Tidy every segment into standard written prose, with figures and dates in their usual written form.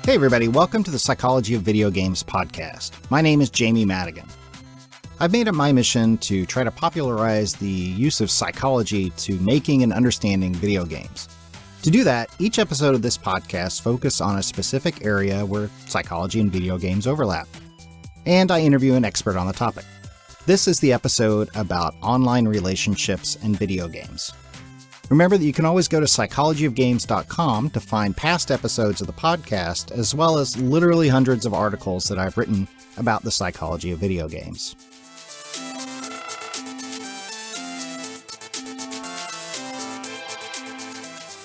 Hey everybody, welcome to the Psychology of Video Games podcast. My name is Jamie Madigan. I've made it my mission to try to popularize the use of psychology to making and understanding video games. To do that, each episode of this podcast focuses on a specific area where psychology and video games overlap, and I interview an expert on the topic. This is the episode about online relationships and video games. Remember that you can always go to psychologyofgames.com to find past episodes of the podcast, as well as literally hundreds of articles that I've written about the psychology of video games.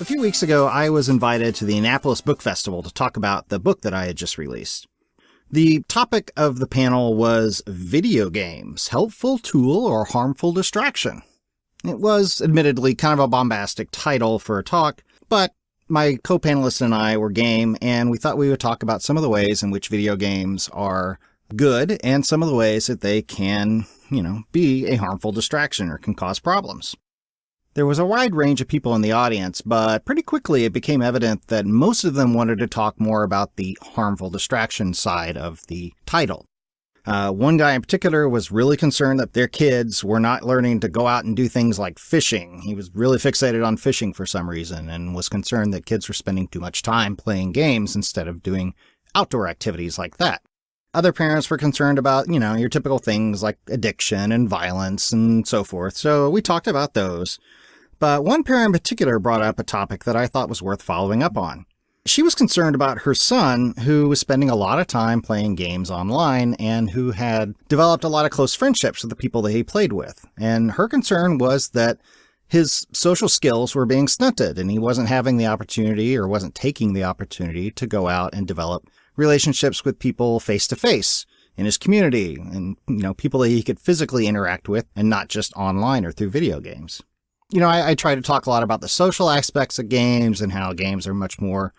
A few weeks ago, I was invited to the Annapolis Book Festival to talk about the book that I had just released. The topic of the panel was video games, helpful tool or harmful distraction. It was, admittedly, kind of a bombastic title for a talk, but my co-panelists and I were game, and we thought we would talk about some of the ways in which video games are good and some of the ways that they can, be a harmful distraction or can cause problems. There was a wide range of people in the audience, but pretty quickly it became evident that most of them wanted to talk more about the harmful distraction side of the title. One guy in particular was really concerned that their kids were not learning to go out and do things like fishing. He was really fixated on fishing for some reason and was concerned that kids were spending too much time playing games instead of doing outdoor activities like that. Other parents were concerned about, your typical things like addiction and violence and so forth. So we talked about those. But one parent in particular brought up a topic that I thought was worth following up on. She was concerned about her son, who was spending a lot of time playing games online and who had developed a lot of close friendships with the people that he played with. And her concern was that his social skills were being stunted and he wasn't having the opportunity or wasn't taking the opportunity to go out and develop relationships with people face to face in his community and, people that he could physically interact with and not just online or through video games. I try to talk a lot about the social aspects of games and how games are much more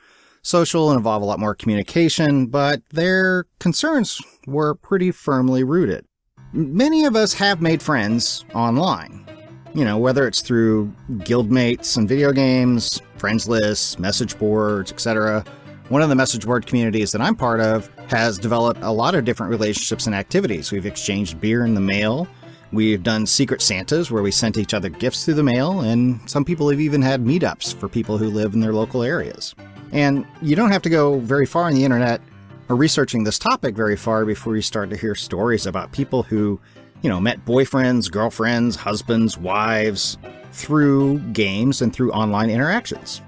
social and involve a lot more communication, but their concerns were pretty firmly rooted. Many of us have made friends online, whether it's through guildmates and video games, friends lists, message boards, etc. One of the message board communities that I'm part of has developed a lot of different relationships and activities. We've exchanged beer in the mail. We've done Secret Santas where we sent each other gifts through the mail, and some people have even had meetups for people who live in their local areas. And you don't have to go very far on the internet or researching this topic very far before you start to hear stories about people who, met boyfriends, girlfriends, husbands, wives through games and through online interactions.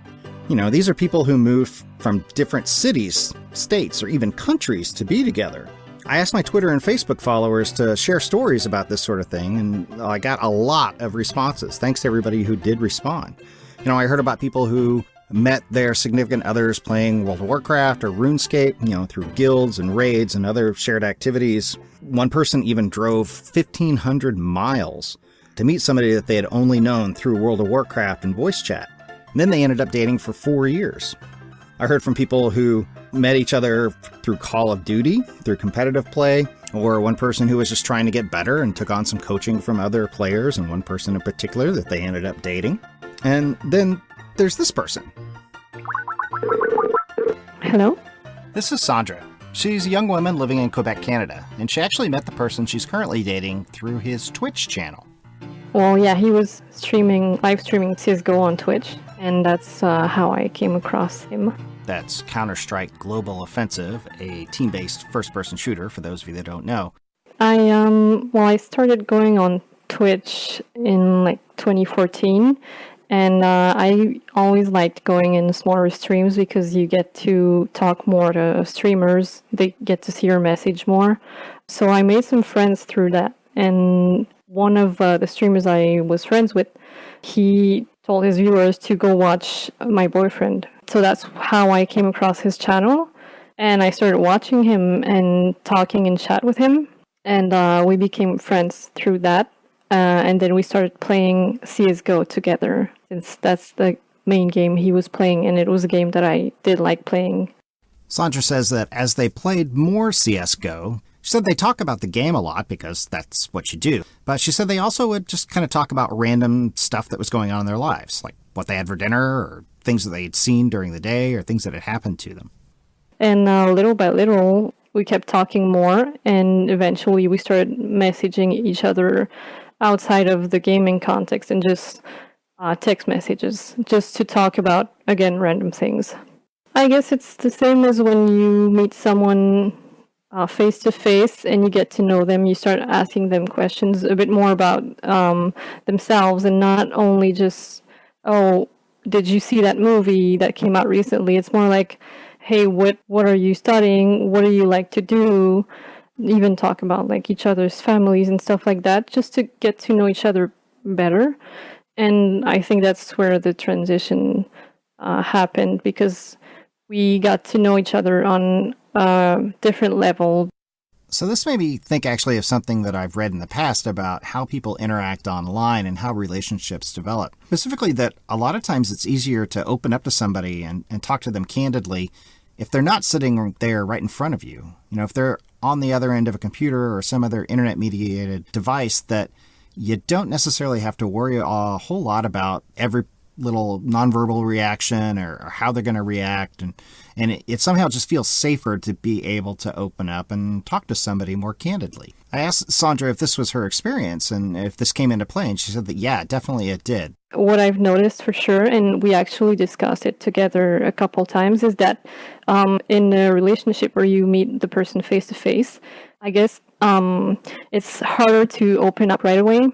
These are people who move from different cities, states, or even countries to be together. I asked my Twitter and Facebook followers to share stories about this sort of thing, and I got a lot of responses. Thanks to everybody who did respond. I heard about people who met their significant others playing World of Warcraft or RuneScape, through guilds and raids and other shared activities. One person even drove 1,500 miles to meet somebody that they had only known through World of Warcraft and voice chat. And then they ended up dating for 4 years. I heard from people who met each other through Call of Duty, through competitive play, or one person who was just trying to get better and took on some coaching from other players, and one person in particular that they ended up dating. And then there's this person. Hello? This is Sandra. She's a young woman living in Quebec, Canada, and she actually met the person she's currently dating through his Twitch channel. Well, yeah, he was live streaming CSGO on Twitch, and that's how I came across him. That's Counter-Strike Global Offensive, a team-based first-person shooter, for those of you that don't know. I started going on Twitch in 2014, and I always liked going in smaller streams because you get to talk more to streamers, they get to see your message more. So I made some friends through that, and one of the streamers I was friends with, he told his viewers to go watch my boyfriend. So that's how I came across his channel, and I started watching him and talking in chat with him, and we became friends through that, and then we started playing CSGO together, since that's the main game he was playing, and it was a game that I did like playing. Sandra says that as they played more CSGO, she said they talk about the game a lot because that's what you do. But she said they also would just kind of talk about random stuff that was going on in their lives, like what they had for dinner or things that they had seen during the day or things that had happened to them. And little by little, we kept talking more, and eventually we started messaging each other outside of the gaming context and just text messages, just to talk about, again, random things. I guess it's the same as when you meet someone face to face and you get to know them. You start asking them questions a bit more about themselves, and not only just, oh, did you see that movie that came out recently? It's more like, hey, what are you studying? What do you like to do? Even talk about like each other's families and stuff like that, just to get to know each other better. And I think that's where the transition happened, because we got to know each other on a different level. So this made me think actually of something that I've read in the past about how people interact online and how relationships develop. Specifically that a lot of times it's easier to open up to somebody and talk to them candidly if they're not sitting there right in front of you. You know, if they're on the other end of a computer or some other internet-mediated device, that you don't necessarily have to worry a whole lot about every little nonverbal reaction or how they're going to react. And it somehow just feels safer to be able to open up and talk to somebody more candidly. I asked Sandra if this was her experience and if this came into play, and she said that, yeah, definitely it did. What I've noticed for sure, and we actually discussed it together a couple times, is that in a relationship where you meet the person face to face, I guess it's harder to open up right away.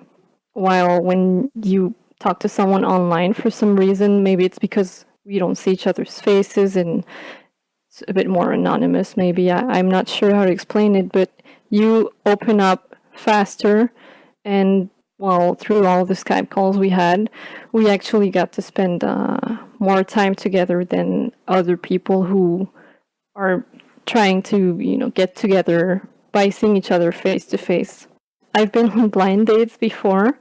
While when you talk to someone online, for some reason, maybe it's because we don't see each other's faces and it's a bit more anonymous, maybe. I'm not sure how to explain it, but you open up faster. And well, through all the Skype calls we had, we actually got to spend more time together than other people who are trying to, get together by seeing each other face to face. I've been on blind dates before,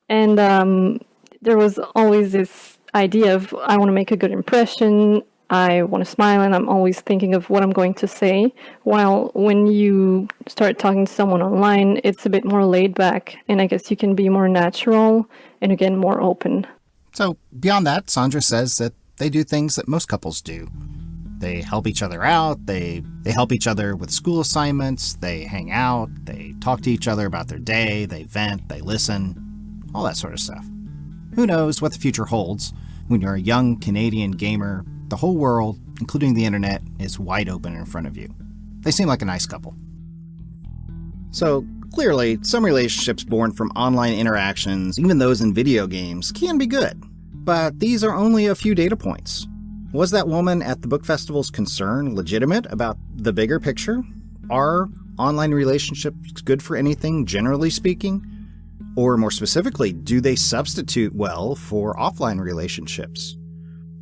and there was always this idea of, I want to make a good impression, I want to smile, and I'm always thinking of what I'm going to say. While when you start talking to someone online, it's a bit more laid back, and I guess you can be more natural and, again, more open. So beyond that, Sandra says that they do things that most couples do. They help each other out, they help each other with school assignments, they hang out, they talk to each other about their day, they vent, they listen, all that sort of stuff. Who knows what the future holds? When you're a young Canadian gamer, the whole world, including the internet, is wide open in front of you. They seem like a nice couple. So, clearly, some relationships born from online interactions, even those in video games, can be good. But these are only a few data points. Was that woman at the book festival's concern legitimate about the bigger picture? Are online relationships good for anything, generally speaking? Or more specifically, do they substitute well for offline relationships?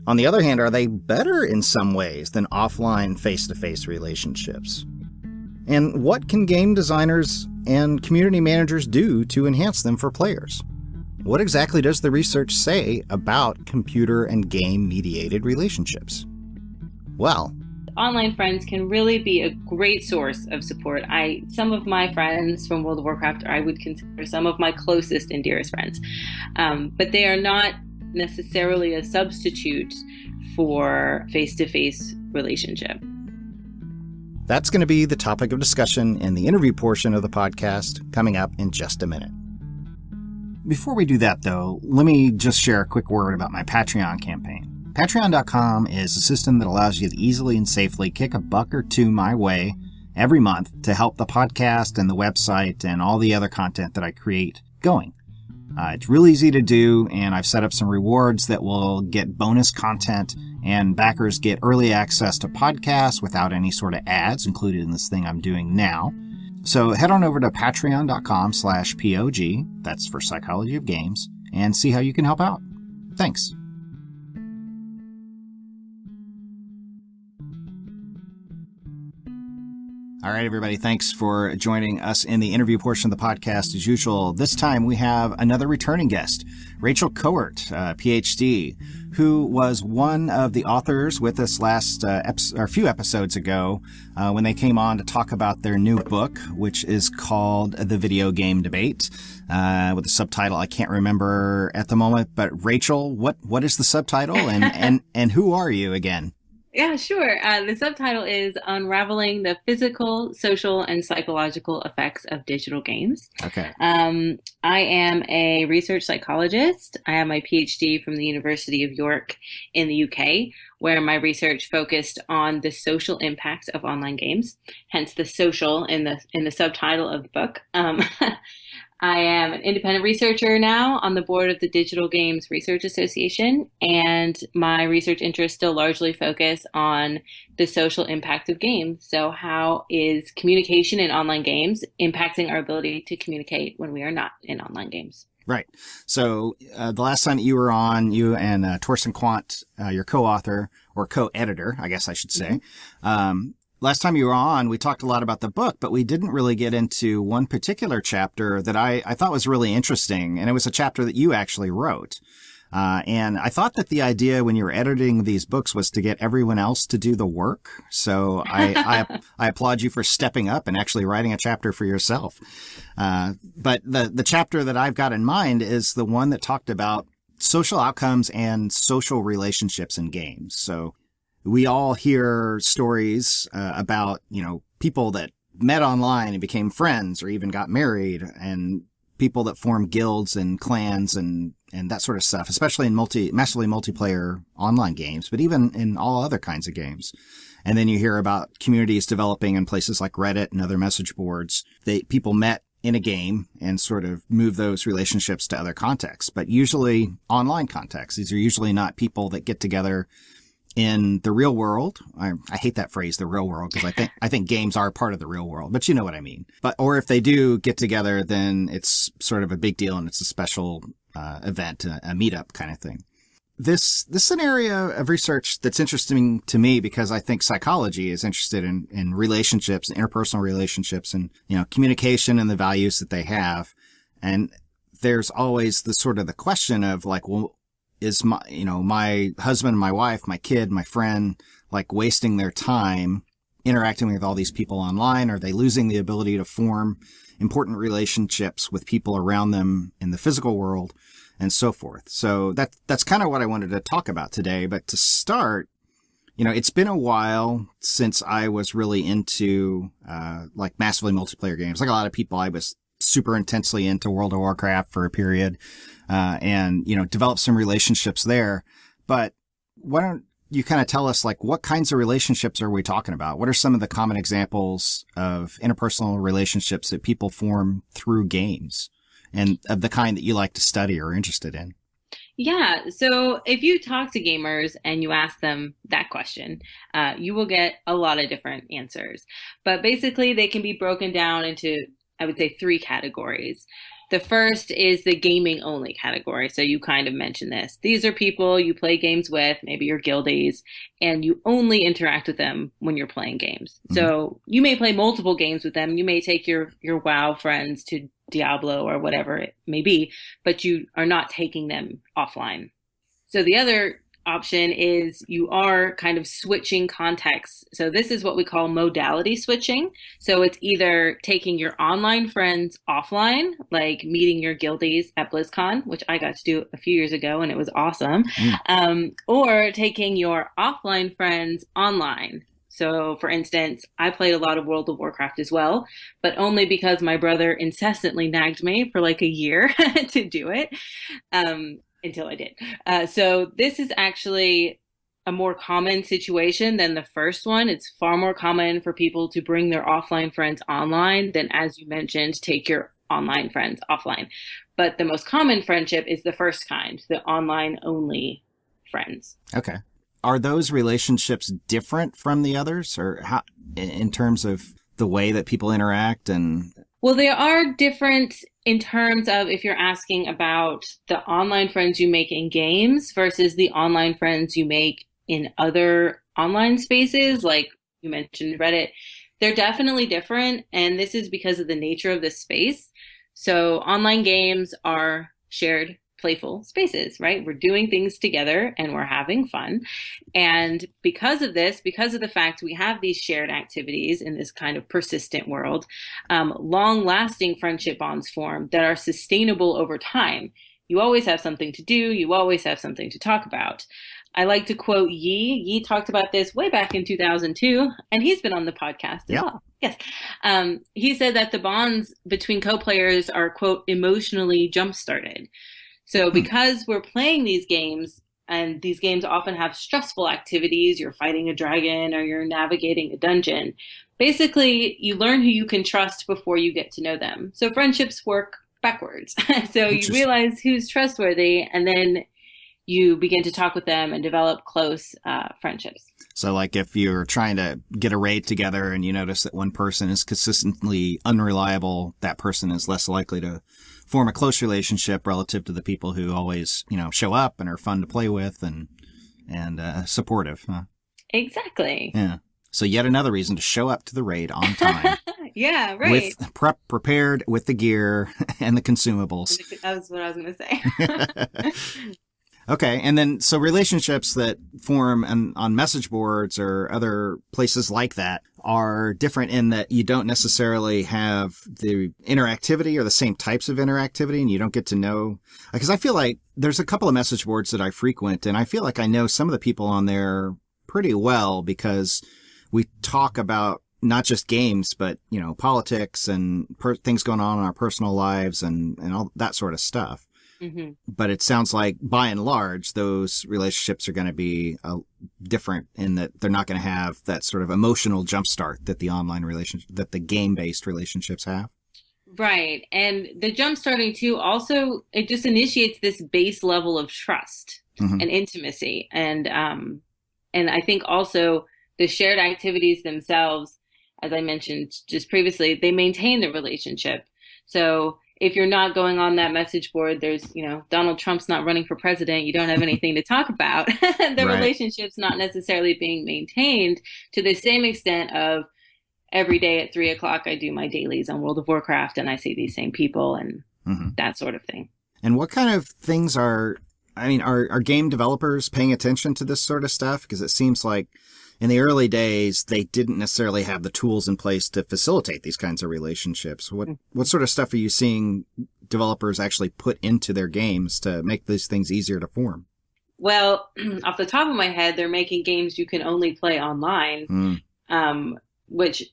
On the other hand, are they better in some ways than offline face-to-face relationships? And what can game designers and community managers do to enhance them for players? What exactly does the research say about computer and game-mediated relationships? Well, online friends can really be a great source of support. Some of my friends from World of Warcraft, I would consider some of my closest and dearest friends, but they are not necessarily a substitute for face-to-face relationship. That's going to be the topic of discussion in the interview portion of the podcast coming up in just a minute. Before we do that, though, let me just share a quick word about my Patreon campaign. Patreon.com is a system that allows you to easily and safely kick $1 or $2 my way every month to help the podcast and the website and all the other content that I create going. It's real easy to do, and I've set up some rewards that will get bonus content, and backers get early access to podcasts without any sort of ads included in this thing I'm doing now. So head on over to patreon.com/POG, that's for Psychology of Games, and see how you can help out. Thanks. All right, everybody, thanks for joining us in the interview portion of the podcast. As usual, this time we have another returning guest, Rachel Cohort, PhD, who was one of the authors with us a few episodes ago when they came on to talk about their new book, which is called The Video Game Debate, with a subtitle I can't remember at the moment. But Rachel, what is the subtitle, and who are you again? Yeah, sure. The subtitle is Unraveling the Physical, Social, and Psychological Effects of Digital Games. Okay. I am a research psychologist. I have my PhD from the University of York in the UK, where my research focused on the social impact of online games, hence the social in the subtitle of the book. I am an independent researcher now on the board of the Digital Games Research Association, and my research interests still largely focus on the social impact of games. So, how is communication in online games impacting our ability to communicate when we are not in online games? Right. So the last time you were on, you and Torsten Quandt, your co-author or co-editor, I guess I should say, last time you were on, we talked a lot about the book, but we didn't really get into one particular chapter that I thought was really interesting. And it was a chapter that you actually wrote. And I thought that the idea when you were editing these books was to get everyone else to do the work. So I applaud you for stepping up and actually writing a chapter for yourself. But the chapter that I've got in mind is the one that talked about social outcomes and social relationships in games. So we all hear stories about, people that met online and became friends or even got married, and people that form guilds and clans and that sort of stuff, especially in massively multiplayer online games, but even in all other kinds of games. And then you hear about communities developing in places like Reddit and other message boards. People met in a game and sort of move those relationships to other contexts, but usually online contexts. These are usually not people that get together in the real world. I hate that phrase, the real world, because I think games are part of the real world, but you know what I mean. Or if they do get together, then it's sort of a big deal and it's a special event, a meetup kind of thing. This is an area of research that's interesting to me because I think psychology is interested in relationships, interpersonal relationships, and communication and the values that they have. And there's always the sort of the question of like, well, is my husband, my wife, my kid, my friend, like wasting their time interacting with all these people online? Are they losing the ability to form important relationships with people around them in the physical world and so forth? So that's kind of what I wanted to talk about today. But to start, it's been a while since I was really into, like massively multiplayer games. Like a lot of people, I was super intensely into World of Warcraft for a period, and developed some relationships there. But why don't you kind of tell us, like, what kinds of relationships are we talking about? What are some of the common examples of interpersonal relationships that people form through games, and of the kind that you like to study or are interested in? Yeah, so if you talk to gamers and you ask them that question, you will get a lot of different answers. But basically, they can be broken down into, I would say, three categories. The first is the gaming only category. So you kind of mentioned this. These are people you play games with, maybe your guildies, and you only interact with them when you're playing games. Mm-hmm. So you may play multiple games with them. You may take your WoW friends to Diablo or whatever it may be, but you are not taking them offline. So the other option is you are kind of switching contexts. So this is what we call modality switching. So it's either taking your online friends offline, like meeting your guildies at BlizzCon, which I got to do a few years ago and it was awesome, or taking your offline friends online. So, for instance, I played a lot of World of Warcraft as well, but only because my brother incessantly nagged me for like a year to do it. Until I did. So this is actually a more common situation than the first one. It's far more common for people to bring their offline friends online than, as you mentioned, take your online friends offline. But the most common friendship is the first kind, the online only friends. Okay. Are those relationships different from the others, or how, in terms of the way that people interact? And well, they are different in terms of if you're asking about the online friends you make in games versus the online friends you make in other online spaces, like you mentioned Reddit. They're definitely different, and this is because of the nature of this space. So online games are shared, playful spaces, right? We're doing things together and we're having fun. And because of this, because of the fact we have these shared activities in this kind of persistent world, long-lasting friendship bonds form that are sustainable over time. You always have something to do. You always have something to talk about. I like to quote Yi. Yi talked about this way back in 2002, and he's been on the podcast as Yep. well. Yes. He said that the bonds between co-players are, quote, emotionally jump-started. So because we're playing these games, and these games often have stressful activities, you're fighting a dragon or you're navigating a dungeon, basically you learn who you can trust before you get to know them. So friendships work backwards. So you realize who's trustworthy, and then you begin to talk with them and develop close friendships. So like if you're trying to get a raid together and you notice that one person is consistently unreliable, that person is less likely to form a close relationship relative to the people who always, show up and are fun to play with and supportive. Huh? Exactly. Yeah. So yet another reason to show up to the raid on time. Yeah, right. With prepared with the gear and the consumables. That's what I was going to say. Okay, and then so relationships that form on message boards or other places like that are different in that you don't necessarily have the interactivity or the same types of interactivity, and you don't get to know. Because I feel like there's a couple of message boards that I frequent, and I feel like I know some of the people on there pretty well because we talk about not just games, but, politics and things going on in our personal lives and all that sort of stuff. Mm-hmm. But it sounds like by and large, those relationships are going to be different in that they're not going to have that sort of emotional jumpstart that the online relationship, that the game-based relationships have. Right. And the jumpstarting too, also, it just initiates this base level of trust and intimacy. And I think also the shared activities themselves, as I mentioned just previously, they maintain the relationship. So if you're not going on that message board, there's, Donald Trump's not running for president. You don't have anything to talk about. The Right. Relationship's not necessarily being maintained to the same extent of every day at 3:00, I do my dailies on World of Warcraft and I see these same people and that sort of thing. And what kind of things are game developers paying attention to this sort of stuff? Because it seems like in the early days, they didn't necessarily have the tools in place to facilitate these kinds of relationships. What sort of stuff are you seeing developers actually put into their games to make these things easier to form? Well, off the top of my head, they're making games you can only play online, which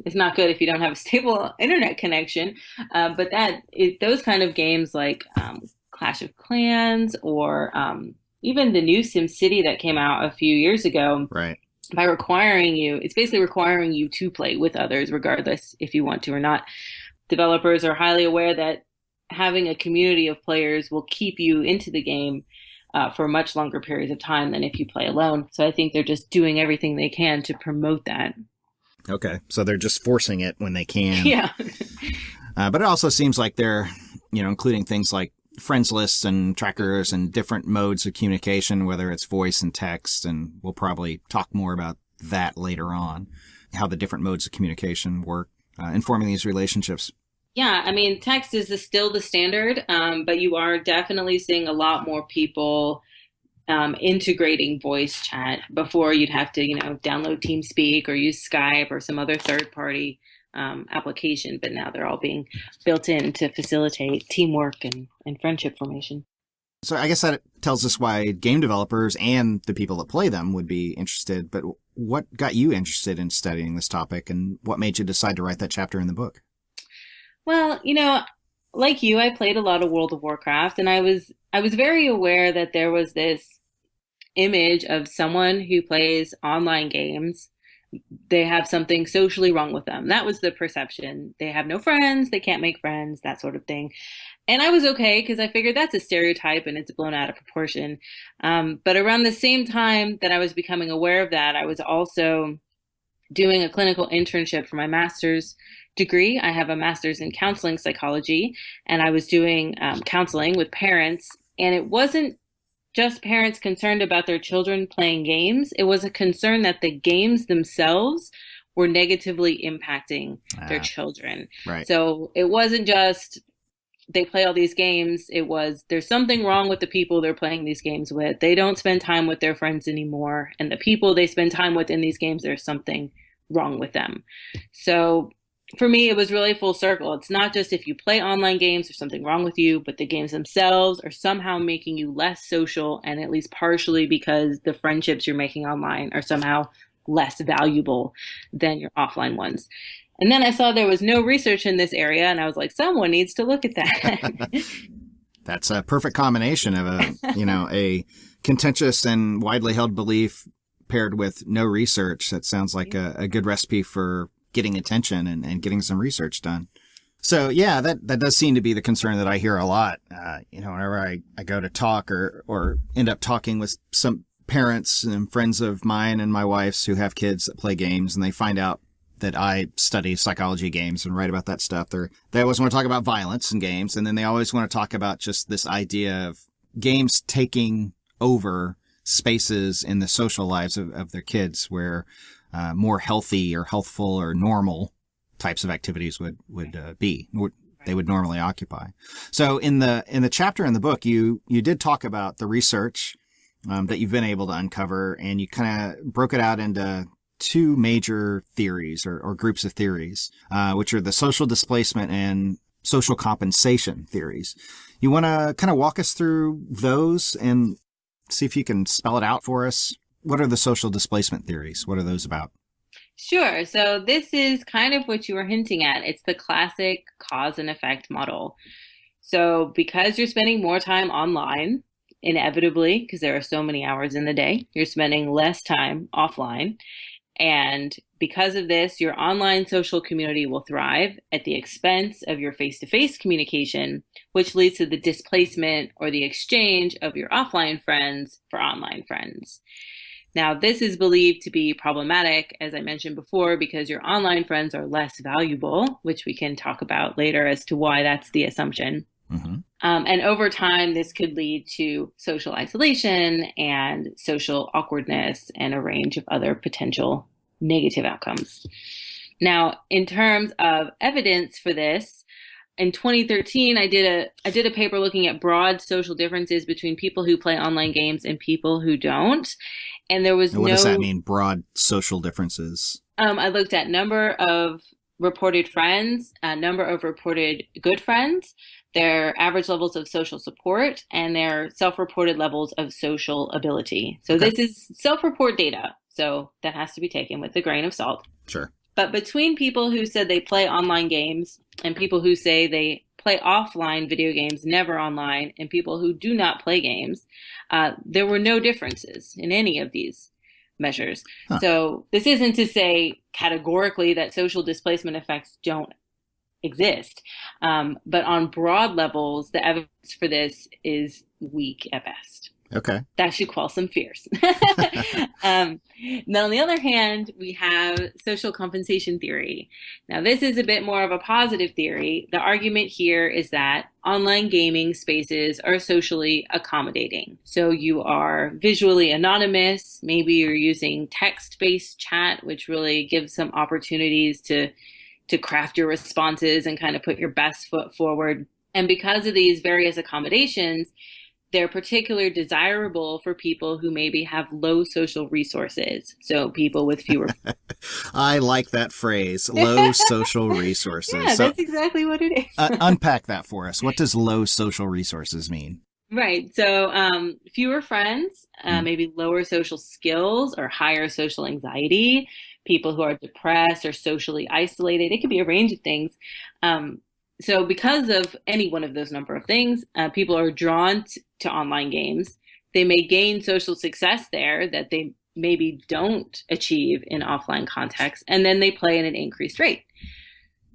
is not good if you don't have a stable internet connection. But those kind of games like Clash of Clans or even the new SimCity that came out a few years ago. Right. By requiring you, it's basically requiring you to play with others, regardless if you want to or not. Developers are highly aware that having a community of players will keep you into the game for much longer periods of time than if you play alone. So I think they're just doing everything they can to promote that. Okay. So they're just forcing it when they can. Yeah. But it also seems like they're, including things like friends lists and trackers and different modes of communication, whether it's voice and text. And we'll probably talk more about that later on, how the different modes of communication work in forming these relationships. Yeah, I mean, text is still the standard, but you are definitely seeing a lot more people integrating voice chat. Before you'd have to, download TeamSpeak or use Skype or some other third-party application, but now they're all being built in to facilitate teamwork and friendship formation. So I guess that tells us why game developers and the people that play them would be interested. But what got you interested in studying this topic, and what made you decide to write that chapter in the book? Well, like you, I played a lot of World of Warcraft, and I was very aware that there was this image of someone who plays online games. They have something socially wrong with them. That was the perception. They have no friends, they can't make friends, that sort of thing. And I was okay because I figured that's a stereotype and it's blown out of proportion. But around the same time that I was becoming aware of that, I was also doing a clinical internship for my master's degree. I have a master's in counseling psychology, and I was doing counseling with parents. And it wasn't just parents concerned about their children playing games. It was a concern that the games themselves were negatively impacting their children. Right. So it wasn't just they play all these games. It was there's something wrong with the people they're playing these games with. They don't spend time with their friends anymore. And the people they spend time with in these games, there's something wrong with them. So for me, it was really full circle. It's not just if you play online games, there's something wrong with you, but the games themselves are somehow making you less social, and at least partially because the friendships you're making online are somehow less valuable than your offline ones. And then I saw there was no research in this area, and I was like, someone needs to look at that. That's a perfect combination of a contentious and widely held belief paired with no research. That sounds like a good recipe for getting attention and getting some research done. So yeah, that does seem to be the concern that I hear a lot. Whenever I go to talk or end up talking with some parents and friends of mine and my wife's who have kids that play games, and they find out that I study psychology of games and write about that stuff. They always want to talk about violence in games, and then they always want to talk about just this idea of games taking over spaces in the social lives of their kids where more healthy or healthful or normal types of activities would they would normally occupy. So in the chapter in the book, you did talk about the research that you've been able to uncover, and you kind of broke it out into two major theories or groups of theories, which are the social displacement and social compensation theories. You want to kind of walk us through those and see if you can spell it out for us? What are the social displacement theories? What are those about? Sure. So this is kind of what you were hinting at. It's the classic cause and effect model. So because you're spending more time online, inevitably, because there are so many hours in the day, you're spending less time offline. And because of this, your online social community will thrive at the expense of your face-to-face communication, which leads to the displacement or the exchange of your offline friends for online friends. Now, this is believed to be problematic, as I mentioned before, because your online friends are less valuable, which we can talk about later as to why that's the assumption. Mm-hmm. And over time, this could lead to social isolation and social awkwardness and a range of other potential negative outcomes. Now, in terms of evidence for this, in 2013, I did a paper looking at broad social differences between people who play online games and people who don't. And there was What does that mean, broad social differences? I looked at number of reported friends, number of reported good friends, their average levels of social support, and their self-reported levels of social ability. So This is self-report data, so that has to be taken with a grain of salt. Sure. But between people who said they play online games and people who say they play offline video games, never online, and people who do not play games, there were no differences in any of these measures. Huh. So this isn't to say categorically that social displacement effects don't exist. But on broad levels, the evidence for this is weak at best. Okay. That should quell some fears. Now, on the other hand, we have social compensation theory. Now, this is a bit more of a positive theory. The argument here is that online gaming spaces are socially accommodating. So you are visually anonymous. Maybe you're using text-based chat, which really gives some opportunities to craft your responses and kind of put your best foot forward. And because of these various accommodations, they're particularly desirable for people who maybe have low social resources. So people with fewer. I like that phrase, low social resources. Yeah, that's exactly what it is. Unpack that for us. What does low social resources mean? Right. So fewer friends, maybe lower social skills or higher social anxiety, people who are depressed or socially isolated. It could be a range of things. So because of any one of those number of things, people are drawn to online games. They may gain social success there that they maybe don't achieve in offline contexts, and then they play at an increased rate.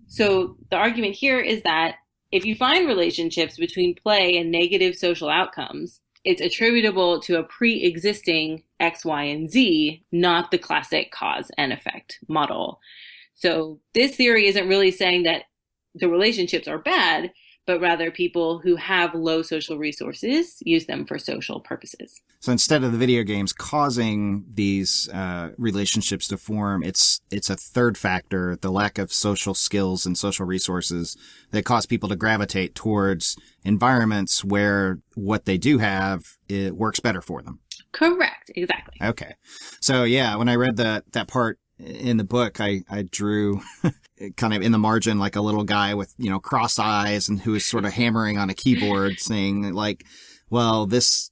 So the argument here is that if you find relationships between play and negative social outcomes, it's attributable to a pre-existing X, Y, and Z, not the classic cause and effect model. So this theory isn't really saying that the relationships are bad, but rather people who have low social resources use them for social purposes. So instead of the video games causing these relationships to form, it's a third factor, the lack of social skills and social resources that cause people to gravitate towards environments where what they do have, it works better for them. Correct. Exactly. Okay. So yeah, when I read that part in the book, I drew kind of in the margin like a little guy with, crossed eyes and who is sort of hammering on a keyboard saying like, well, this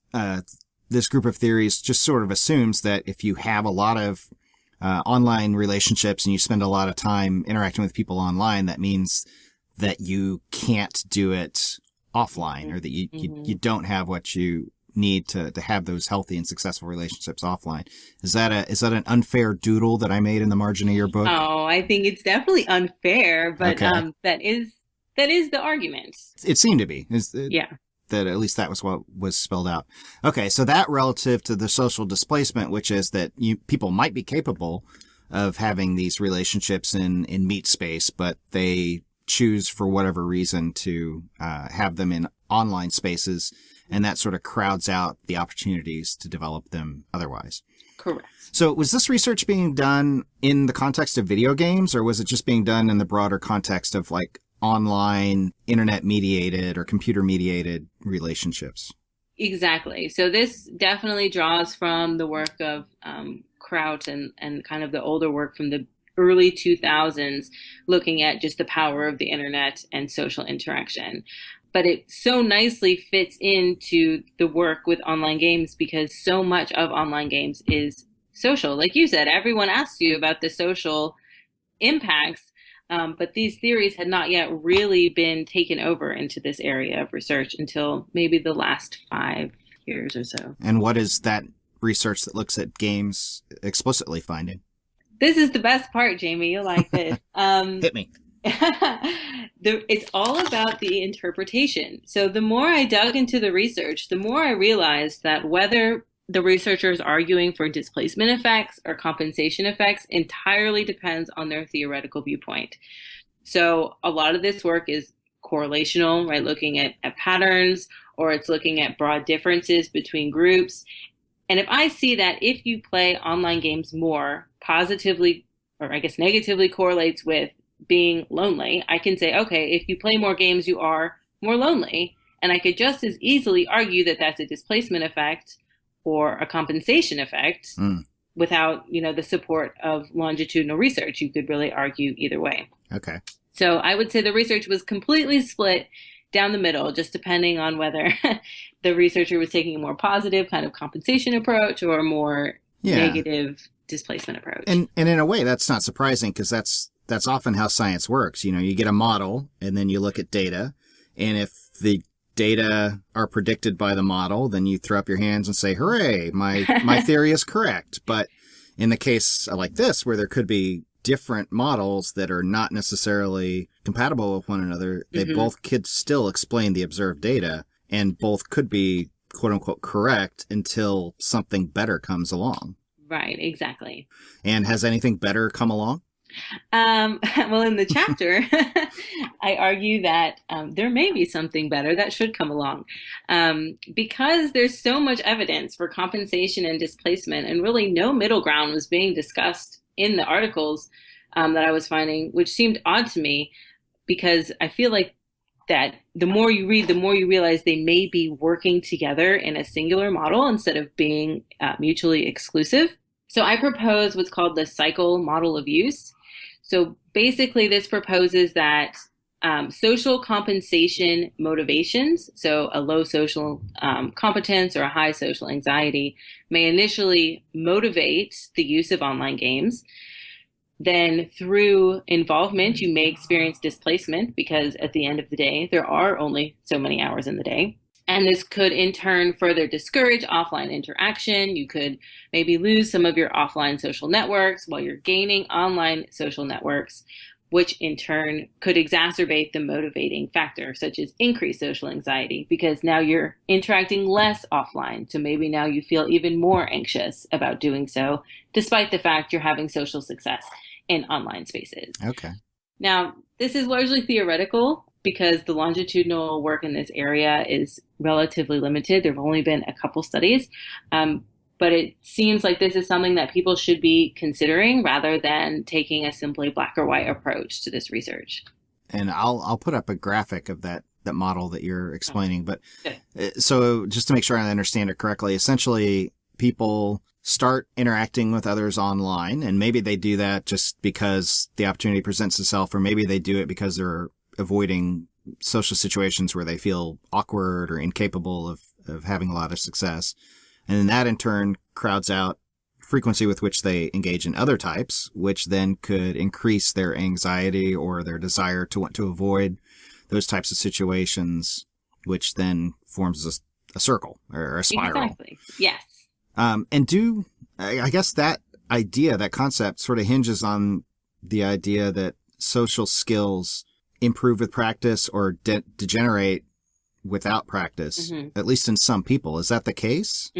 group of theories just sort of assumes that if you have a lot of online relationships and you spend a lot of time interacting with people online, that means that you can't do it offline, or that you don't have what you need to have those healthy and successful relationships offline. Is that an unfair doodle that I made in the margin of your book? Oh, I think it's definitely unfair, but Okay. that is the argument. It seemed to be. Yeah. That at least that was what was spelled out. Okay, so that relative to the social displacement, which is that people might be capable of having these relationships in meet space, but they choose for whatever reason to have them in online spaces, and that sort of crowds out the opportunities to develop them otherwise. Correct. So was this research being done in the context of video games, or was it just being done in the broader context of like online, internet mediated or computer mediated relationships? Exactly. So this definitely draws from the work of Kraut and kind of the older work from the early 2000s, looking at just the power of the internet and social interaction. But it so nicely fits into the work with online games because so much of online games is social. Like you said, everyone asks you about the social impacts, but these theories had not yet really been taken over into this area of research until maybe the last 5 years or so. And what is that research that looks at games explicitly finding? This is the best part, Jamie. You'll like this. Hit me. It's all about the interpretation. So the more I dug into the research, the more I realized that whether the researchers arguing for displacement effects or compensation effects entirely depends on their theoretical viewpoint. So a lot of this work is correlational, right? Looking at patterns, or it's looking at broad differences between groups. And if I see that if you play online games more, positively, or I guess negatively correlates with being lonely, I can say, okay, if you play more games, you are more lonely. And I could just as easily argue that that's a displacement effect or a compensation effect without, the support of longitudinal research. You could really argue either way. Okay. So I would say the research was completely split down the middle, just depending on whether the researcher was taking a more positive kind of compensation approach or a more negative displacement approach. And in a way, that's not surprising because that's often how science works. You get a model and then you look at data, and if the data are predicted by the model, then you throw up your hands and say, hooray, my theory is correct. But in the case like this, where there could be different models that are not necessarily compatible with one another, they both could still explain the observed data, and both could be quote unquote correct until something better comes along. Right, exactly. And has anything better come along? Well, in the chapter, I argue that there may be something better that should come along because there's so much evidence for compensation and displacement, and really no middle ground was being discussed in the articles that I was finding, which seemed odd to me because I feel like that the more you read, the more you realize they may be working together in a singular model instead of being mutually exclusive. So I propose what's called the cycle model of use. So basically this proposes that social compensation motivations, so a low social competence or a high social anxiety, may initially motivate the use of online games. Then through involvement, you may experience displacement because at the end of the day, there are only so many hours in the day. And this could in turn further discourage offline interaction. You could maybe lose some of your offline social networks while you're gaining online social networks, which in turn could exacerbate the motivating factor, such as increased social anxiety, because now you're interacting less offline. So maybe now you feel even more anxious about doing so, despite the fact you're having social success in online spaces. Okay. Now, this is largely theoretical because the longitudinal work in this area is relatively limited. There have only been a couple studies, but it seems like this is something that people should be considering rather than taking a simply black or white approach to this research. And I'll put up a graphic of that model that you're explaining. But so just to make sure I understand it correctly, essentially people start interacting with others online, and maybe they do that just because the opportunity presents itself, or maybe they do it because they're avoiding social situations where they feel awkward or incapable of having a lot of success. And then that in turn crowds out frequency with which they engage in other types, which then could increase their anxiety or their desire to want to avoid those types of situations, which then forms a circle or a spiral. Exactly. Yes. And I guess that idea, that concept sort of hinges on the idea that social skills improve with practice or degenerate without practice, at least in some people. Is that the case?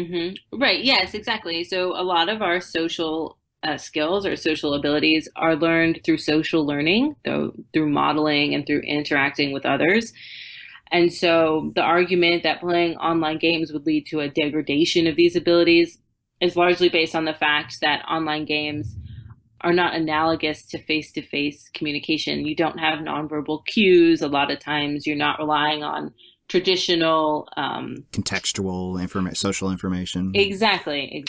Right. Yes, exactly. So a lot of our social skills or social abilities are learned through social learning, through modeling and through interacting with others. And so the argument that playing online games would lead to a degradation of these abilities is largely based on the fact that online games are not analogous to face-to-face communication. You don't have nonverbal cues. A lot of times you're not relying on traditional contextual social information. Exactly.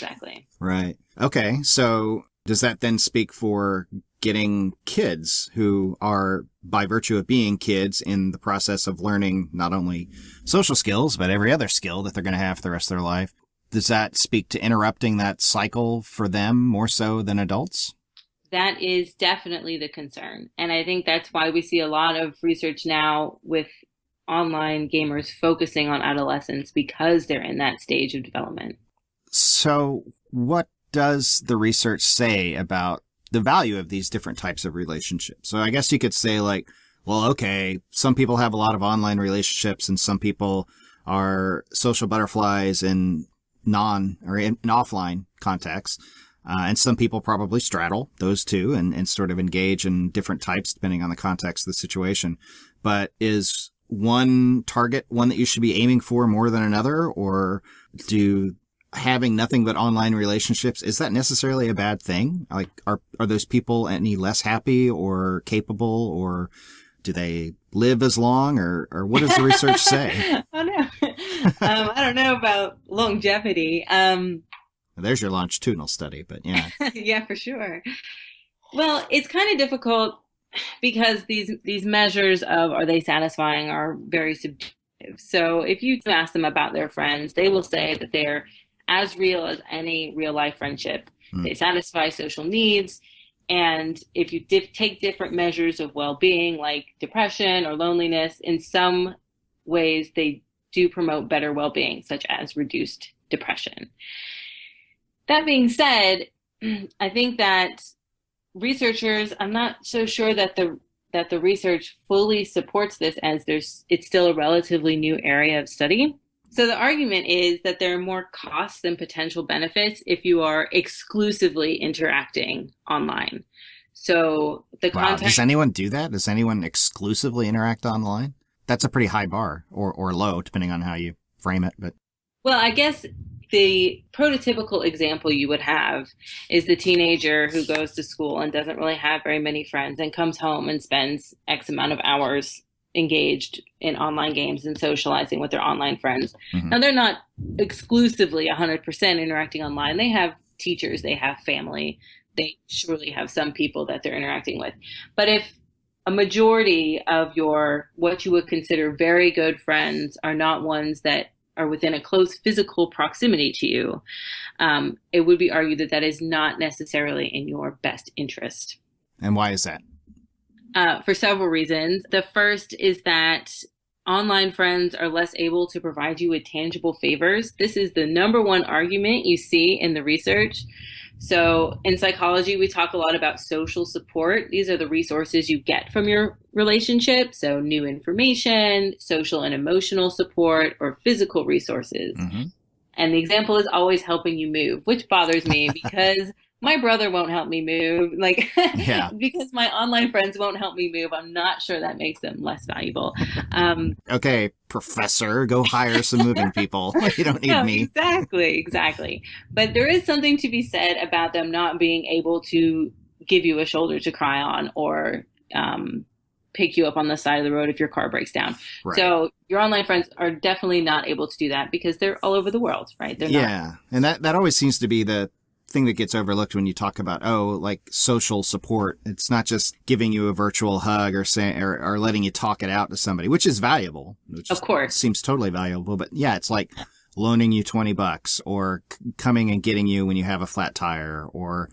Right. Okay. So does that then speak for getting kids who are, by virtue of being kids, in the process of learning not only social skills, but every other skill that they're going to have for the rest of their life? Does that speak to interrupting that cycle for them more so than adults? That is definitely the concern. And I think that's why we see a lot of research now with online gamers focusing on adolescents, because they're in that stage of development. So what does the research say about the value of these different types of relationships? So I guess you could say, like, well, okay, some people have a lot of online relationships and some people are social butterflies in in offline contexts. And some people probably straddle those two and sort of engage in different types depending on the context of the situation. But is one target one that you should be aiming for more than another? Or do having nothing but online relationships, is that necessarily a bad thing? Like, are those people any less happy or capable, or do they live as long, or what does the research say? Oh, no. I don't know about longevity. There's your longitudinal study, but yeah. Yeah, for sure. Well, it's kind of difficult because these measures of are they satisfying are very subjective. So if you ask them about their friends, they will say that they're as real as any real life friendship. They satisfy social needs. And if you take different measures of well-being, like depression or loneliness, in some ways they do promote better well-being, such as reduced depression. That being said, I think that researchers, I'm not so sure that the research fully supports this, as it's still a relatively new area of study. So the argument is that there are more costs than potential benefits if you are exclusively interacting online. So the content. Does anyone do that? Does anyone exclusively interact online? That's a pretty high bar, or low, depending on how you frame it. But well, I guess the prototypical example you would have is the teenager who goes to school and doesn't really have very many friends and comes home and spends X amount of hours engaged in online games and socializing with their online friends. Now, they're not exclusively 100% interacting online. They have teachers, they have family, they surely have some people that they're interacting with. But if a majority of what you would consider very good friends are not ones that are within a close physical proximity to you, it would be argued that is not necessarily in your best interest. And why is that? For several reasons. The first is that online friends are less able to provide you with tangible favors. This is the number one argument you see in the research. So in psychology, we talk a lot about social support. These are the resources you get from your relationship. So new information, social and emotional support, or physical resources. And the example is always helping you move, which bothers me because my brother won't help me move. Because my online friends won't help me move. I'm not sure that makes them less valuable. Okay, professor, go hire some moving people. You don't need me. Exactly. But there is something to be said about them not being able to give you a shoulder to cry on, or pick you up on the side of the road if your car breaks down. Right. So your online friends are definitely not able to do that because they're all over the world, right? They're Yeah. And that always seems to be the thing that gets overlooked when you talk about, like social support. It's not just giving you a virtual hug or saying, or letting you talk it out to somebody, which is valuable. Of course. Seems totally valuable. But yeah, it's like loaning you $20 or coming and getting you when you have a flat tire, or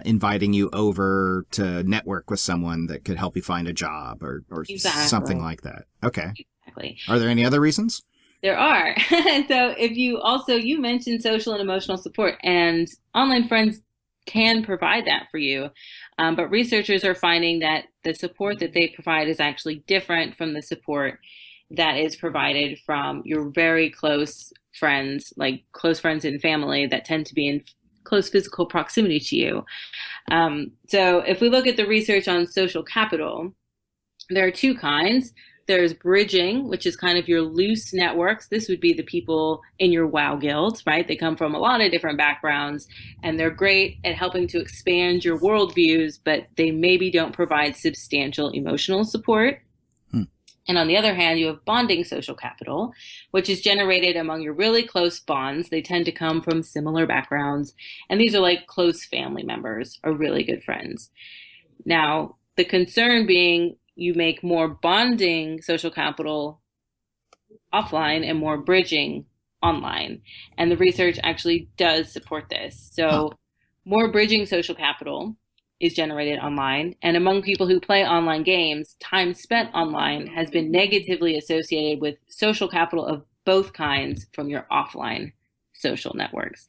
inviting you over to network with someone that could help you find a job, or Exactly. something like that. Okay. Exactly. Are there any other reasons? There are. So if you mentioned social and emotional support, and online friends can provide that for you. But researchers are finding that the support that they provide is actually different from the support that is provided from your very close friends, like close friends and family that tend to be in close physical proximity to you. So if we look at the research on social capital, there are two kinds. There's bridging, which is kind of your loose networks. This would be the people in your WOW guild, right? They come from a lot of different backgrounds, and they're great at helping to expand your worldviews, but they maybe don't provide substantial emotional support. And on the other hand, you have bonding social capital, which is generated among your really close bonds. They tend to come from similar backgrounds, and these are like close family members or really good friends. Now, the concern being, you make more bonding social capital offline and more bridging online. And the research actually does support this. So more bridging social capital is generated online. And among people who play online games, time spent online has been negatively associated with social capital of both kinds from your offline social networks.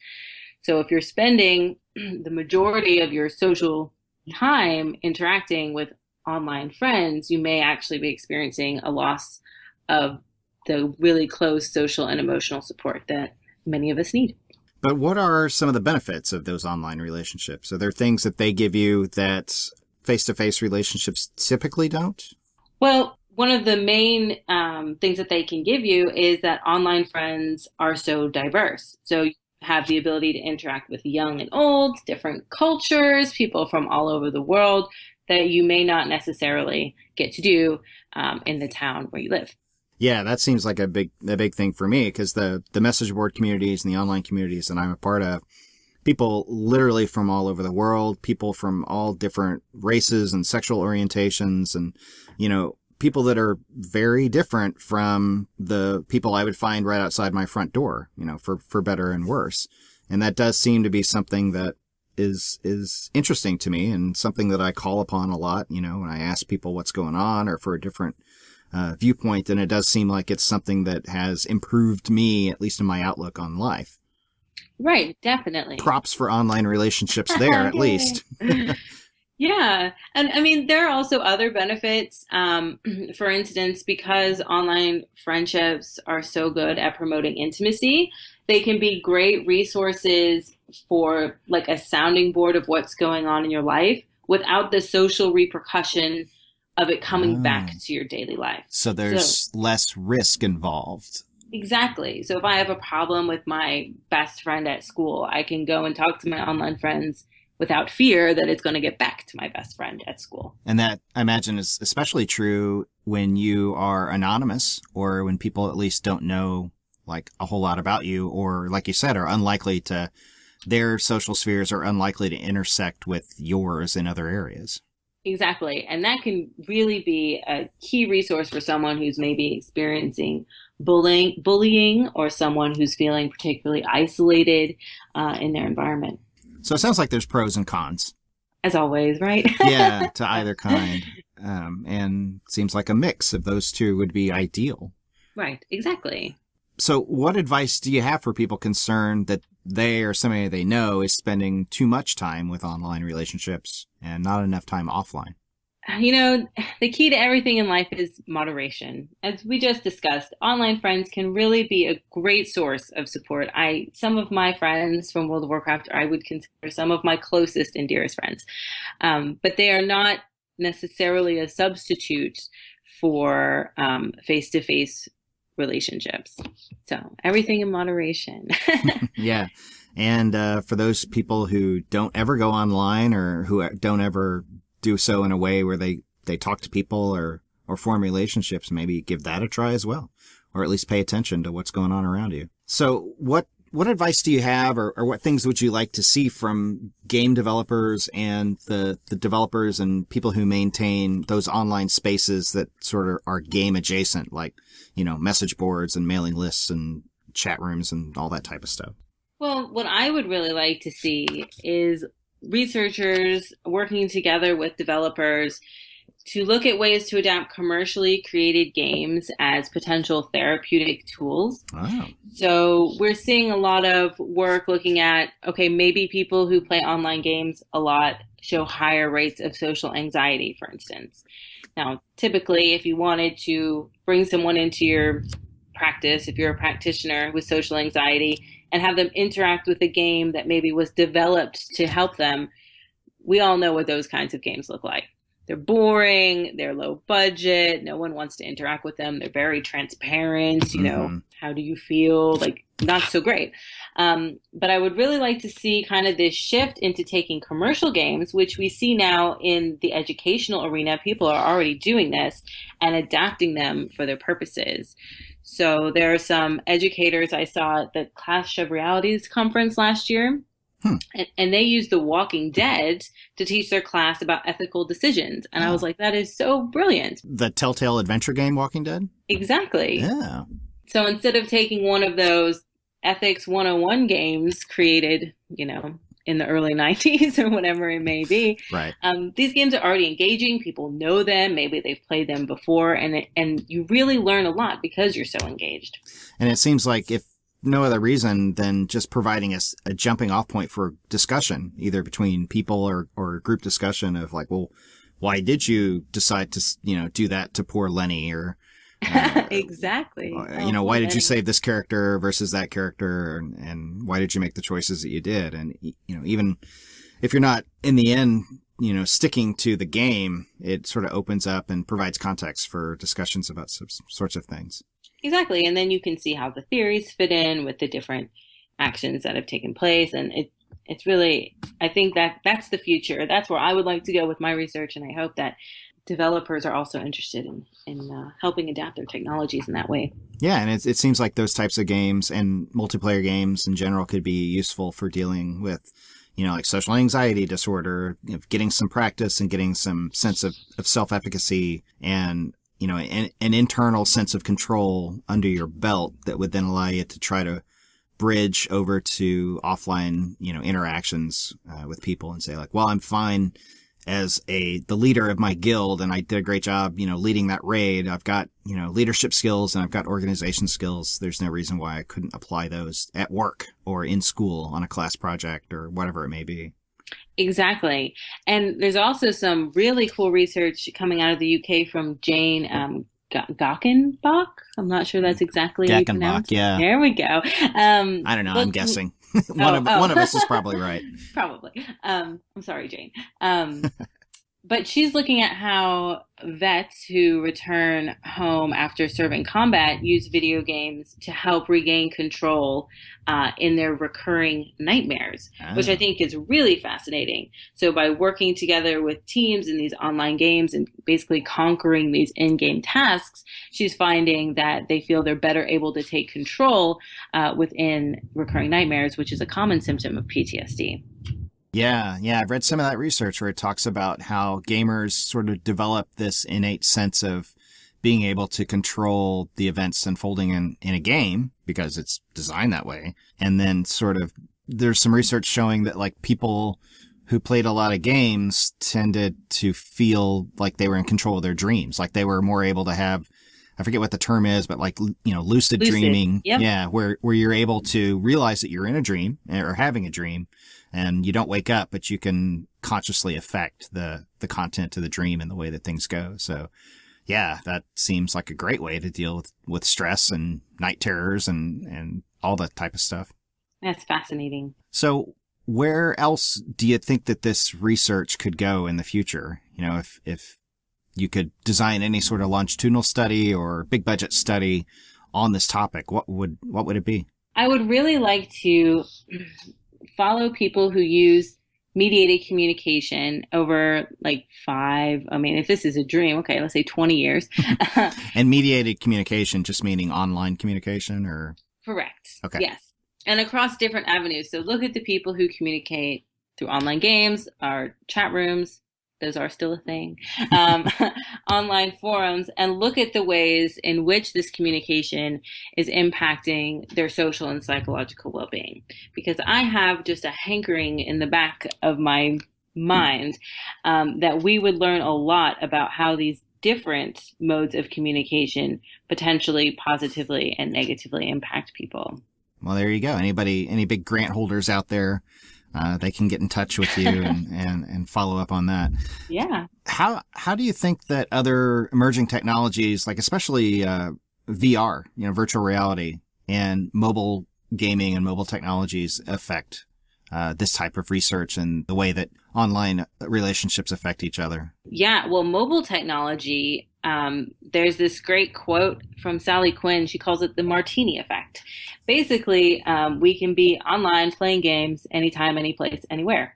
So if you're spending the majority of your social time interacting with online friends, you may actually be experiencing a loss of the really close social and emotional support that many of us need. But what are some of the benefits of those online relationships? Are there things that they give you that face-to-face relationships typically don't? Well, one of the main things that they can give you is that online friends are so diverse. So you have the ability to interact with young and old, different cultures, people from all over the world that you may not necessarily get to do in the town where you live. Yeah, that seems like a big thing for me, because the message board communities and the online communities that I'm a part of, people literally from all over the world, people from all different races and sexual orientations, and, people that are very different from the people I would find right outside my front door, for better and worse. And that does seem to be something that is interesting to me, and something that I call upon a lot, when I ask people what's going on or for a different viewpoint. And it does seem like it's something that has improved me, at least in my outlook on life. Right, definitely. Props for online relationships there, at least. Yeah. And I mean, there are also other benefits. For instance, because online friendships are so good at promoting intimacy, they can be great resources for like a sounding board of what's going on in your life without the social repercussion of it coming back to your daily life. So there's less risk involved. Exactly. So if I have a problem with my best friend at school, I can go and talk to my online friends without fear that it's going to get back to my best friend at school. And that, I imagine, is especially true when you are anonymous, or when people at least don't know like a whole lot about you, or like you said, are unlikely to, their social spheres are unlikely to intersect with yours in other areas. Exactly. And that can really be a key resource for someone who's maybe experiencing bullying, or someone who's feeling particularly isolated in their environment. So it sounds like there's pros and cons. As always, right? Yeah, to either kind. And seems like a mix of those two would be ideal. Right, exactly. So what advice do you have for people concerned that they or somebody they know is spending too much time with online relationships and not enough time offline? The key to everything in life is moderation. As we just discussed, online friends can really be a great source of support. Some of my friends from World of Warcraft, I would consider some of my closest and dearest friends. But they are not necessarily a substitute for face-to-face relationships. So everything in moderation. Yeah. And for those people who don't ever go online, or who don't ever do so in a way where they they talk to people or form relationships, maybe give that a try as well, or at least pay attention to what's going on around you. So what advice do you have, or what things would you like to see from game developers and the developers and people who maintain those online spaces that sort of are game adjacent, like, message boards and mailing lists and chat rooms and all that type of stuff? Well, what I would really like to see is researchers working together with developers to look at ways to adapt commercially created games as potential therapeutic tools. Wow. So we're seeing a lot of work looking at, okay, maybe people who play online games a lot show higher rates of social anxiety, for instance. Now, typically, if you wanted to bring someone into your practice, if you're a practitioner with social anxiety, and have them interact with a game that maybe was developed to help them, we all know what those kinds of games look like. They're boring, they're low budget, no one wants to interact with them, they're very transparent, how do you feel? Like, not so great. But I would really like to see kind of this shift into taking commercial games, which we see now in the educational arena. People are already doing this and adapting them for their purposes. So there are some educators I saw at the Clash of Realities conference last year. And they used The Walking Dead to teach their class about ethical decisions. And I was like, that is so brilliant. The Telltale adventure game, Walking Dead? Exactly. Yeah. So instead of taking one of those Ethics 101 games created, in the early 90s or whatever it may be, right. These games are already engaging. People know them. Maybe they've played them before. And you really learn a lot because you're so engaged. And it seems like, if no other reason than just providing us a jumping off point for discussion, either between people or group discussion of like, well, why did you decide to, do that to poor Lenny, or, exactly. Why did you save this character versus that character, and why did you make the choices that you did? And, even if you're not in the end, sticking to the game, it sort of opens up and provides context for discussions about sorts of things. Exactly. And then you can see how the theories fit in with the different actions that have taken place. And it's really, I think that's the future. That's where I would like to go with my research. And I hope that developers are also interested in helping adapt their technologies in that way. Yeah. And it seems like those types of games and multiplayer games in general could be useful for dealing with, like social anxiety disorder, getting some practice and getting some sense of self-efficacy and, an internal sense of control under your belt that would then allow you to try to bridge over to offline, interactions with people and say like, well, I'm fine as the leader of my guild, and I did a great job, leading that raid. I've got, leadership skills and I've got organization skills. There's no reason why I couldn't apply those at work or in school on a class project or whatever it may be. Exactly. And there's also some really cool research coming out of the UK from Jane Gackenbach. I'm not sure that's exactly how you pronounce it. Yeah. There we go. I don't know. I'm guessing. One of us is probably right. Probably. I'm sorry, Jane. But she's looking at how vets who return home after serving combat use video games to help regain control in their recurring nightmares, which I think is really fascinating. So by working together with teams in these online games and basically conquering these in-game tasks, she's finding that they feel they're better able to take control within recurring nightmares, which is a common symptom of PTSD. Yeah. I've read some of that research where it talks about how gamers sort of develop this innate sense of being able to control the events unfolding in a game because it's designed that way. And then sort of there's some research showing that like people who played a lot of games tended to feel like they were in control of their dreams. Like they were more able to have, I forget what the term is, but like, lucid dreaming. Yep. Yeah. Where you're able to realize that you're in a dream or having a dream. And you don't wake up, but you can consciously affect the content of the dream and the way that things go. So, yeah, that seems like a great way to deal with stress and night terrors and all that type of stuff. That's fascinating. So where else do you think that this research could go in the future? If you could design any sort of longitudinal study or big budget study on this topic, what would it be? I would really like to follow people who use mediated communication over like if this is a dream, okay, let's say 20 years. And mediated communication just meaning online communication or? Correct. Okay. Yes. And across different avenues. So look at the people who communicate through online games, our chat rooms, those are still a thing, online forums, and look at the ways in which this communication is impacting their social and psychological well-being. Because I have just a hankering in the back of my mind that we would learn a lot about how these different modes of communication potentially positively and negatively impact people. Well, there you go. Any big grant holders out there, they can get in touch with you and follow up on that. Yeah. How do you think that other emerging technologies, like especially VR, virtual reality, and mobile gaming and mobile technologies affect this type of research and the way that online relationships affect each other? Yeah, well, mobile technology, there's this great quote from Sally Quinn. She calls it the martini effect. Basically, we can be online playing games anytime, any place, anywhere.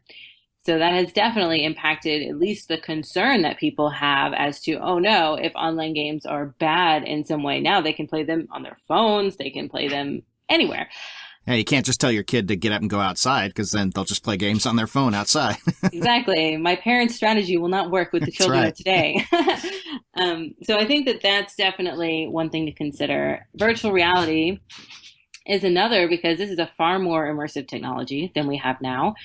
So that has definitely impacted at least the concern that people have as to, oh no, if online games are bad in some way, now they can play them on their phones, they can play them anywhere. Yeah, you can't just tell your kid to get up and go outside because then they'll just play games on their phone outside. Exactly. My parents' strategy will not work with the children of today. So I think that that's definitely one thing to consider. Virtual reality is another because this is a far more immersive technology than we have now.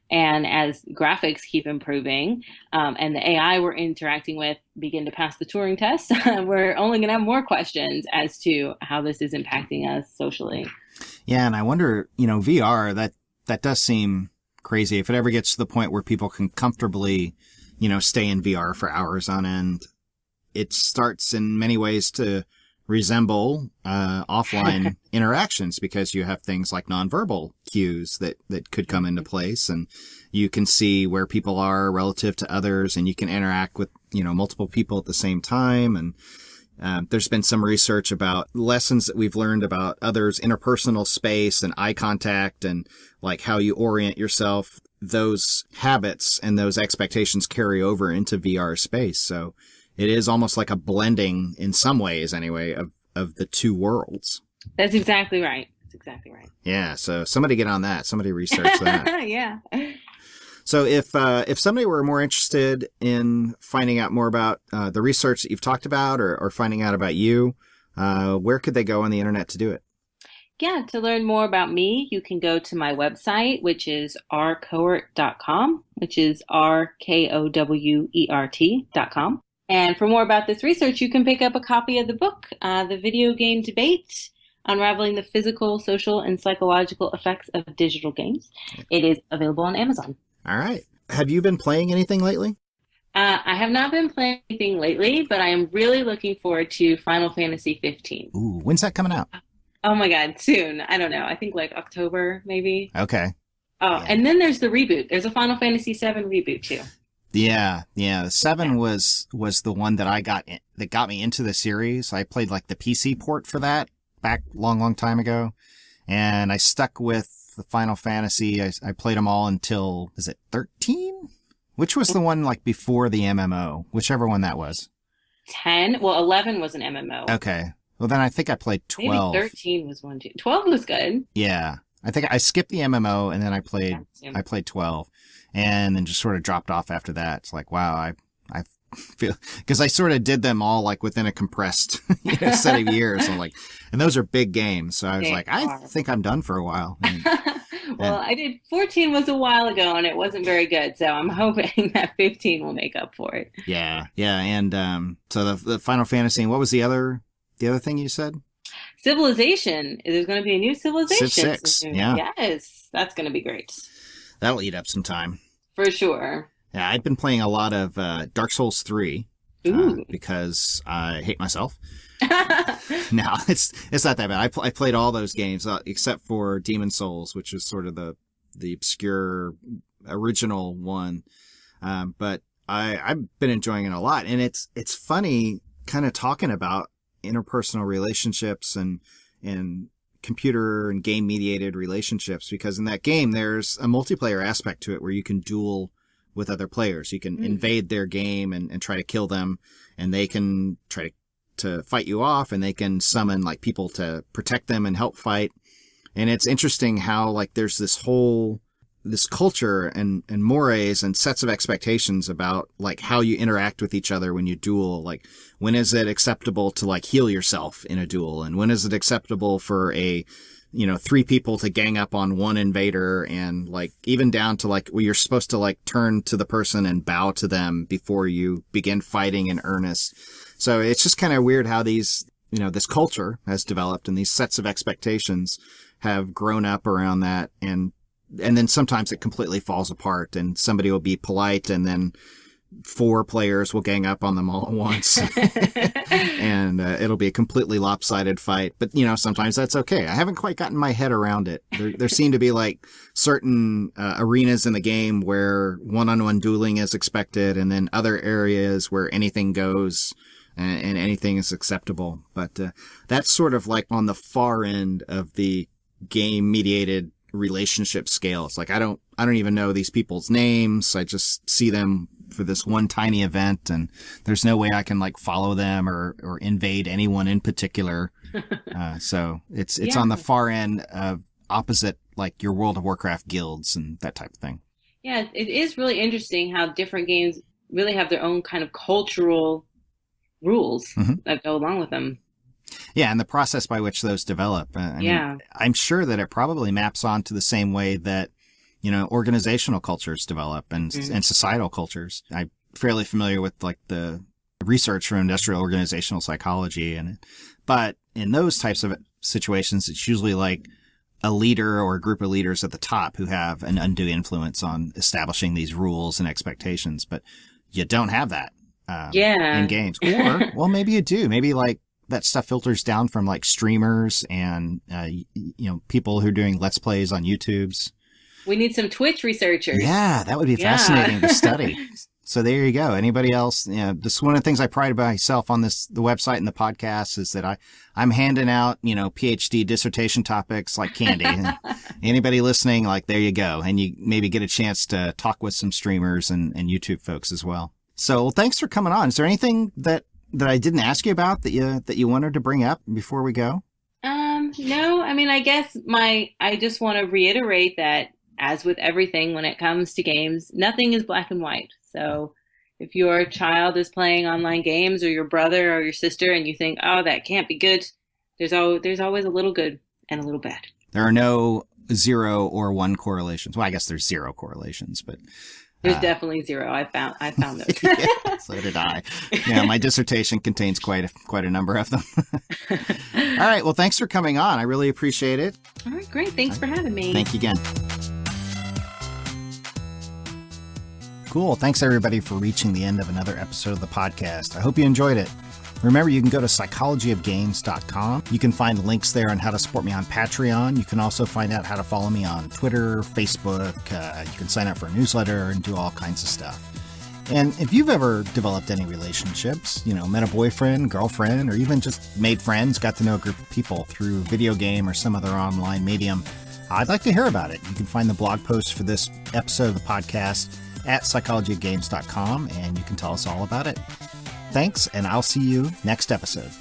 And as graphics keep improving and the AI we're interacting with begin to pass the Turing test, we're only going to have more questions as to how this is impacting us socially. Yeah, and I wonder, VR, that does seem crazy. If it ever gets to the point where people can comfortably, stay in VR for hours on end, it starts in many ways to resemble offline interactions because you have things like nonverbal cues that could come into place, and you can see where people are relative to others, and you can interact with, multiple people at the same time. And there's been some research about lessons that we've learned about others' interpersonal space and eye contact and like how you orient yourself. Those habits and those expectations carry over into VR space. So it is almost like a blending in some ways anyway of the two worlds. That's exactly right. Yeah. So somebody get on that. Somebody research that. Yeah. So if somebody were more interested in finding out more about the research that you've talked about or finding out about you, where could they go on the internet to do it? Yeah, to learn more about me, you can go to my website, which is rkowert.com, which is rkowert.com. And for more about this research, you can pick up a copy of the book, The Video Game Debate, Unraveling the Physical, Social, and Psychological Effects of Digital Games. It is available on Amazon. All right. Have you been playing anything lately? I have not been playing anything lately, but I am really looking forward to Final Fantasy 15. Ooh, when's that coming out? Oh my God, soon. I don't know. I think like October, maybe. Okay. Oh, yeah. And then there's the reboot. There's a Final Fantasy 7 reboot too. Yeah. The 7 was the one that got me into the series. I played like the PC port for that back long time ago, and I stuck with the Final Fantasy. I played them all until, is it 13? Which was the one like before the MMO? Whichever one that was. 10? Well, 11 was an MMO. Okay. Well, then I think I played 12. Maybe 13 was one too. 12 was good. Yeah. I think I skipped the MMO and then I played 12 and then just sort of dropped off after that. It's like, wow, I feel, because I sort of did them all like within a compressed set of years. So like, and those are big games. So I was like, I think I'm done for a while. Well, I did. 14 was a while ago and it wasn't very good. So I'm hoping that 15 will make up for it. Yeah. Yeah. And, so the Final Fantasy, and what was the other thing you said? Civilization. There's going to be a new Civilization. Civ 6. Yeah. Yes. That's going to be great. That'll eat up some time. For sure. Yeah. I've been playing a lot of, Dark Souls 3. Because I hate myself. No, it's not that bad. I played all those games except for Demon Souls, which is sort of the obscure original one. But I've been enjoying it a lot, and it's funny kind of talking about interpersonal relationships and computer and game mediated relationships, because in that game, there's a multiplayer aspect to it where you can duel with other players. You can invade their game and try to kill them, and they can try to fight you off, and they can summon like people to protect them and help fight. And it's interesting how like there's this culture and mores and sets of expectations about like how you interact with each other when you duel. Like, when is it acceptable to like heal yourself in a duel? And when is it acceptable for three people to gang up on one invader, and like even down to like where you're supposed to like turn to the person and bow to them before you begin fighting in earnest. So it's just kind of weird how these, this culture has developed and these sets of expectations have grown up around that. And then sometimes it completely falls apart, and somebody will be polite, and then 4 players will gang up on them all at once. And it'll be a completely lopsided fight. But, sometimes that's okay. I haven't quite gotten my head around it. There seem to be like certain arenas in the game where one-on-one dueling is expected, and then other areas where anything goes and anything is acceptable. But that's sort of like on the far end of the game-mediated relationship scale. It's like I don't even know these people's names. I just see them for this one tiny event, and there's no way I can like follow them or invade anyone in particular. So it's on the far end of opposite like your World of Warcraft guilds and that type of thing. Yeah, it is really interesting how different games really have their own kind of cultural rules that go along with them. Yeah, and the process by which those develop. I'm sure that it probably maps onto the same way that, organizational cultures develop and societal cultures. I'm fairly familiar with like the research from industrial organizational psychology, but in those types of situations, it's usually like a leader or a group of leaders at the top who have an undue influence on establishing these rules and expectations. But you don't have that in games. Or, well, maybe you do. Maybe like that stuff filters down from like streamers and, people who are doing Let's Plays on YouTubes. We need some Twitch researchers. Yeah, that would be fascinating to study. So there you go. Anybody else? This is one of the things I pride myself on the website and the podcast is that I'm handing out, PhD dissertation topics like candy. Anybody listening, like, there you go. And you maybe get a chance to talk with some streamers and YouTube folks as well. So thanks for coming on. Is there anything that I didn't ask you about that you wanted to bring up before we go? No, I mean, I guess I just want to reiterate that as with everything when it comes to games, nothing is black and white. So if your child is playing online games, or your brother or your sister, and you think, oh, that can't be good, there's always a little good and a little bad. There are no 0 or 1 correlations. Well, I guess there's 0 correlations, but there's definitely 0. I found those. Yeah, so did I. Yeah, my dissertation contains quite a number of them. All right. Well, thanks for coming on. I really appreciate it. All right, great. Thanks for having me. Thank you again. Cool. Thanks, everybody, for reaching the end of another episode of the podcast. I hope you enjoyed it. Remember, you can go to psychologyofgames.com. You can find links there on how to support me on Patreon. You can also find out how to follow me on Twitter, Facebook. You can sign up for a newsletter and do all kinds of stuff. And if you've ever developed any relationships, met a boyfriend, girlfriend, or even just made friends, got to know a group of people through video game or some other online medium, I'd like to hear about it. You can find the blog post for this episode of the podcast at psychologyofgames.com, and you can tell us all about it. Thanks, and I'll see you next episode.